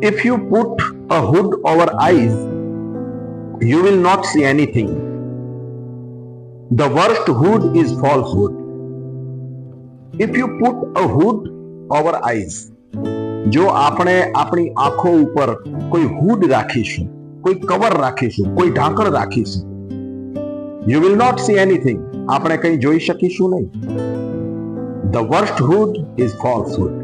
If you put a hood over eyes, you will not see anything. The worst hood is falsehood. If you put a hood over eyes, જો આપણે આપણી આંખો ઉપર કોઈ hood રાખીશું, કોઈ cover રાખીશું, કોઈ ઢાંકણ રાખીશું, you will not see anything. આપણે કંઈ જોઈ શકીશું નહીં. The worst hood is falsehood.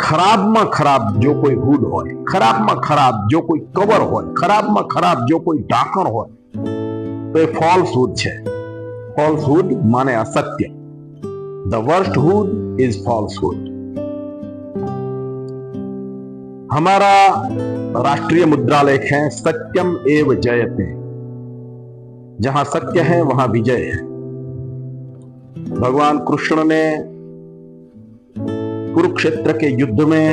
ખરાબમાં ખરાબ જો કોઈ હુડ હોય, ખરાબમાં ખરાબ જો કોઈ કવર હોય, ખરાબમાં ખરાબ જો કોઈ ઢાંકણ હોય, તો એ falsehood છે. Falsehood માને અસત્ય. The worst hood is falsehood. हमारा राष्ट्रीय मुद्रालेख है सत्यम एव जयते. जहां सत्य है वहां विजय है. भगवान कृष्ण ने कुरुक्षेत्र के युद्ध में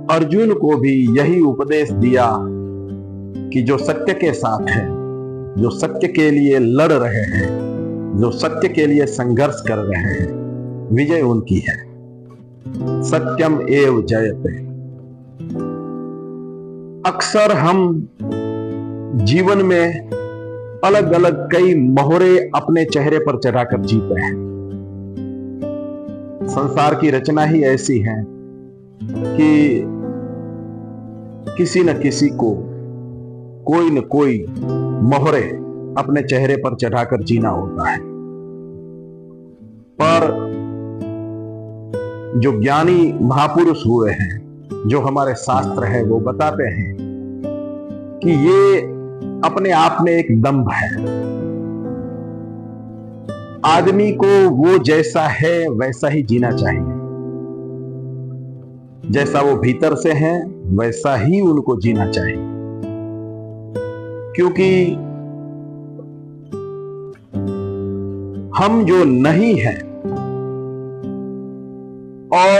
अर्जुन को भी यही उपदेश दिया कि जो सत्य के साथ है, जो सत्य के लिए लड़ रहे हैं, जो सत्य के लिए संघर्ष कर रहे हैं, विजय उनकी है. सत्यम एव जयते. अक्सर हम जीवन में अलग अलग कई मोहरे अपने चेहरे पर चढ़ाकर जीते हैं. संसार की रचना ही ऐसी है कि किसी न किसी को कोई न कोई मोहरे अपने चेहरे पर चढ़ाकर जीना होता है. पर जो ज्ञानी महापुरुष हुए हैं, जो हमारे शास्त्र है, वो बताते हैं कि ये अपने आप में एक दंभ है. आदमी को वो जैसा है वैसा ही जीना चाहिए. जैसा वो भीतर से है वैसा ही उनको जीना चाहिए. क्योंकि हम जो नहीं हैं और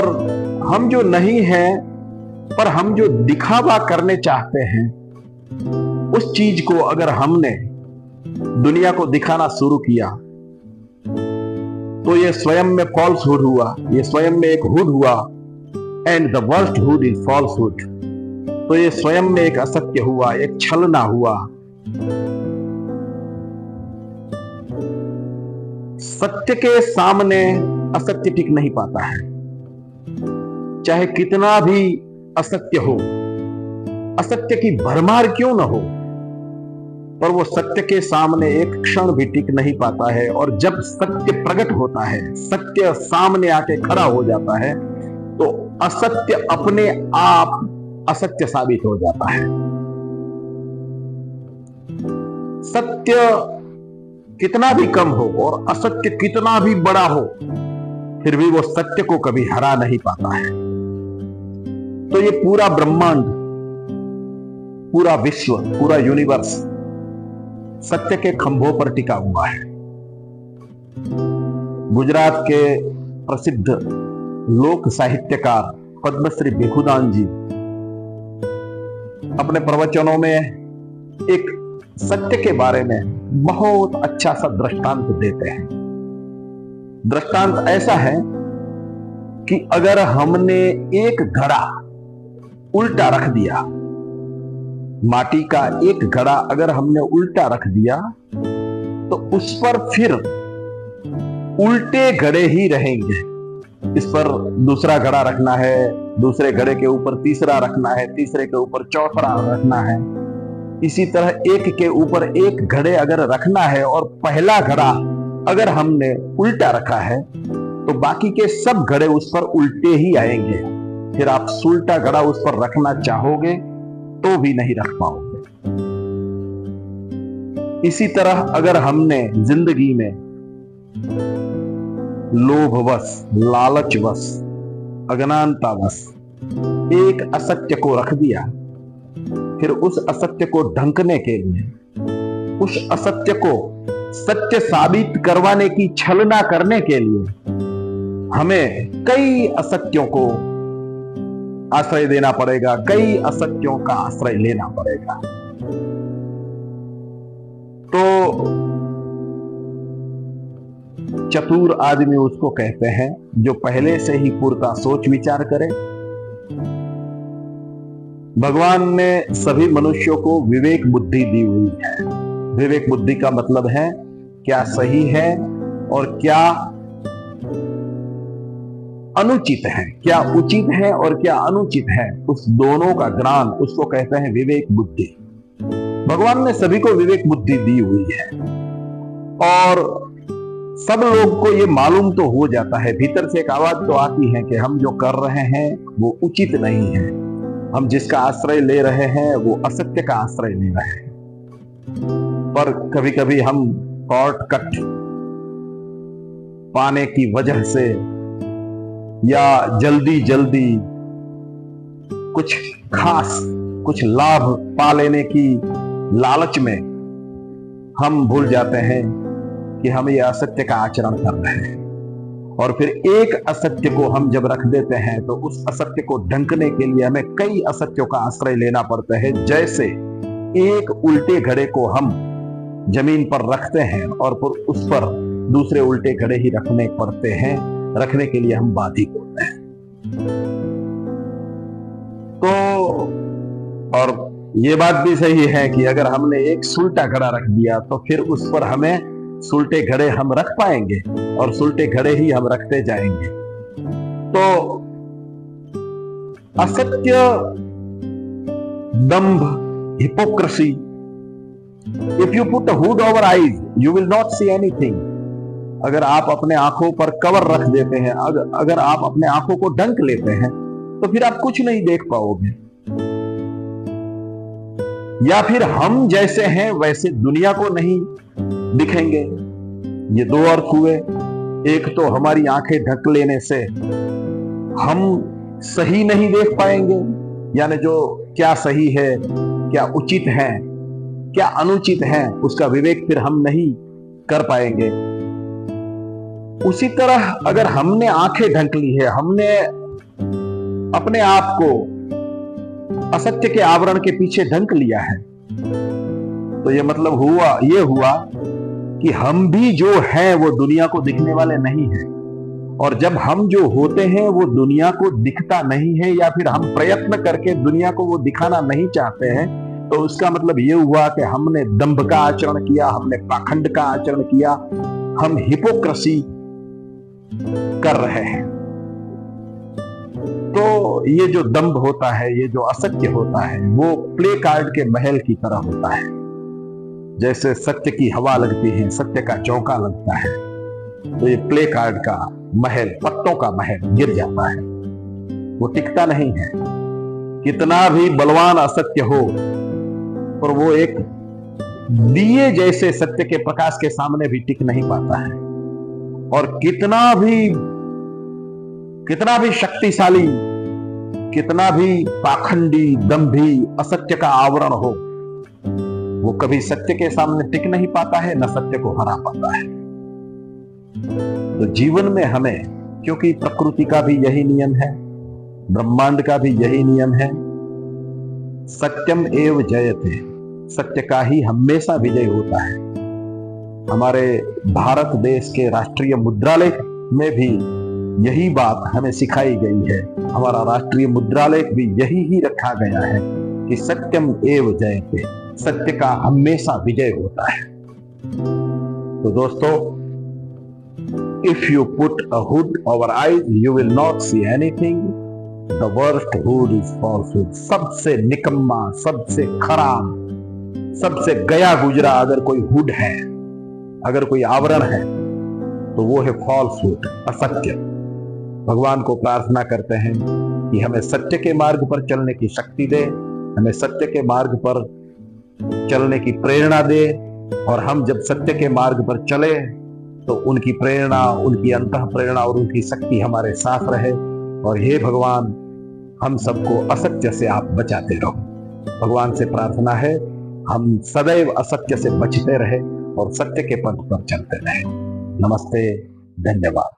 हम जो नहीं हैं पर हम जो दिखावा करने चाहते हैं, उस चीज को अगर हमने दुनिया को दिखाना शुरू किया तो ये स्वयं में फॉल्सहुड हुआ, ये स्वयं में एक हुड हुआ. And the worst hood is falsehood. तो ये स्वयं में एक असत्य हुआ, एक छलना हुआ. सत्य के सामने असत्य टिक नहीं पाता है. चाहे कितना भी असत्य हो, असत्य की भरमार क्यों न हो, पर वो सत्य के सामने एक क्षण भी टिक नहीं पाता है. और जब सत्य प्रकट होता है, सत्य सामने आके खड़ा हो जाता है, तो असत्य अपने आप असत्य साबित हो जाता है. सत्य कितना भी कम हो और असत्य कितना भी बड़ा हो, फिर भी वो सत्य को कभी हरा नहीं पाता है. तो ये पूरा ब्रह्मांड, पूरा विश्व, पूरा यूनिवर्स सत्य के खंभों पर टिका हुआ है. गुजरात के प्रसिद्ध लोक साहित्यकार पद्मश्री भिखुदान जी अपने प्रवचनों में एक सत्य के बारे में बहुत अच्छा सा दृष्टांत देते हैं. दृष्टांत ऐसा है कि अगर हमने एक घड़ा उल्टा रख दिया, माटी का एक घड़ा अगर हमने उल्टा रख दिया, तो उस पर फिर उल्टे घड़े ही रहेंगे. इस पर दूसरा घड़ा रखना है, दूसरे घड़े के ऊपर तीसरा रखना है, तीसरे के ऊपर चौथा रखना है. इसी तरह एक के ऊपर एक घड़े अगर रखना है और पहला घड़ा अगर हमने उल्टा रखा है, तो बाकी के सब घड़े उस पर उल्टे ही आएंगे. फिर आप उल्टा घड़ा उस पर रखना चाहोगे तो भी नहीं रख पाओगे. इसी तरह अगर हमने जिंदगी में लोभवश, लालचवश, अज्ञानतावश एक असत्य को रख दिया, फिर उस असत्य को ढंकने के लिए, उस असत्य को सत्य साबित करवाने की छलना करने के लिए हमें कई असत्यों को आश्रय देना पड़ेगा, कई असत्यों का आश्रय लेना पड़ेगा. तो चतुर आदमी उसको कहते हैं जो पहले से ही पूर्ता सोच विचार करे भगवान ने सभी मनुष्यों को विवेक बुद्धि दी हुई है। विवेक बुद्धि का मतलब है क्या सही है और क्या अनुचित है, क्या उचित है और क्या अनुचित है, उस दोनों का ज्ञान, उसको कहते हैं विवेक बुद्धि। भगवान ने सभी को विवेक बुद्धि दी हुई है और सब लोग को ये मालूम तो हो जाता है, भीतर से एक आवाज तो आती है कि हम जो कर रहे हैं वो उचित नहीं है, हम जिसका आश्रय ले रहे हैं वो असत्य का आश्रय ले रहे हैं। पर कभी कभी हम शॉर्टकट पाने की वजह से या जल्दी जल्दी कुछ खास, कुछ लाभ पा लेने की लालच में हम भूल जाते हैं कि हम ये असत्य का आचरण कर रहे हैं। और फिर एक असत्य को हम जब रख देते हैं तो उस असत्य को ढंकने के लिए हमें कई असत्यों का आश्रय लेना पड़ता है। जैसे एक उल्टे घड़े को हम जमीन पर रखते हैं और फिर उस पर दूसरे उल्टे घड़े ही रखने पड़ते हैं, रखने के लिए हम बाधिक होते हैं। तो और ये बात भी सही है कि अगर हमने एक सुलटा घड़ा रख दिया तो फिर उस पर हमें सुलटे घड़े हम रख पाएंगे और सुलटे घड़े ही हम रखते जाएंगे। तो असत्य, दंभ, hypocrisy, if you put a hood over eyes you will not see anything. अगर आप अपने आंखों पर कवर रख देते हैं, अगर आप अपने आंखों को ढंक लेते हैं तो फिर आप कुछ नहीं देख पाओगे। या फिर हम जैसे हैं वैसे दुनिया को नहीं दिखेंगे। ये दो अर्थ हुए, एक तो हमारी आंखें ढक लेने से हम सही नहीं देख पाएंगे, यानी जो क्या सही है, क्या उचित है, क्या अनुचित है, उसका विवेक फिर हम नहीं कर पाएंगे। उसी तरह अगर हमने आंखें ढक ली है, हमने अपने आप को असत्य के आवरण के पीछे ढक लिया है, तो ये मतलब ये हुआ कि हम भी जो हैं वो दुनिया को दिखने वाले नहीं हैं। और जब हम जो होते हैं वो दुनिया को दिखता नहीं है या फिर हम प्रयत्न करके दुनिया को वो दिखाना नहीं चाहते हैं, तो उसका मतलब ये हुआ कि हमने दंभ का आचरण किया, हमने पाखंड का आचरण किया, हम हिपोक्रेसी कर रहे हैं। तो ये जो दंभ होता है, ये जो असत्य होता है, वो प्ले कार्ड के महल की तरह होता है। जैसे सत्य की हवा लगती है, सत्य का चौका लगता है, तो ये प्ले कार्ड का महल, पत्तों का महल गिर जाता है, वो टिकता नहीं है। कितना भी बलवान असत्य हो पर वो एक दिए जैसे सत्य के प्रकाश के सामने भी टिक नहीं पाता है। और कितना भी शक्तिशाली, कितना भी पाखंडी, दंभी, असत्य का आवरण हो, वो कभी सत्य के सामने टिक नहीं पाता है, न सत्य को हरा पाता है। तो जीवन में हमें, क्योंकि प्रकृति का भी यही नियम है, ब्रह्मांड का भी यही नियम है, सत्यम एव जयते, सत्य का ही हमेशा विजय होता है। हमारे भारत देश के राष्ट्रीय मुद्रालेख में भी यही बात हमें सिखाई गई है। हमारा राष्ट्रीय मुद्रालेख भी यही ही रखा गया है कि सत्यम एव जयते, सत्य का हमेशा विजय होता है। तो दोस्तों, if you put a hood over eyes you will not see anything, the worst hood is falsehood. सबसे निकम्मा, सबसे खराब, सबसे गया गुजरा अगर कोई हुड है, अगर कोई आवरण है, तो वो है फॉल्सहुड, असत्य। भगवान को प्रार्थना करते हैं कि हमें सत्य के मार्ग पर चलने की शक्ति दे, हमें सत्य के मार्ग पर चलने की प्रेरणा दे, और हम जब सत्य के मार्ग पर चले तो उनकी प्रेरणा, उनकी अंतः प्रेरणा और उनकी शक्ति हमारे साथ रहे। और हे भगवान, हम सबको असत्य से आप बचाते रहो। भगवान से प्रार्थना है हम सदैव असत्य से बचते रहे और सत्य के पथ पर चलते रहे। नमस्ते, धन्यवाद।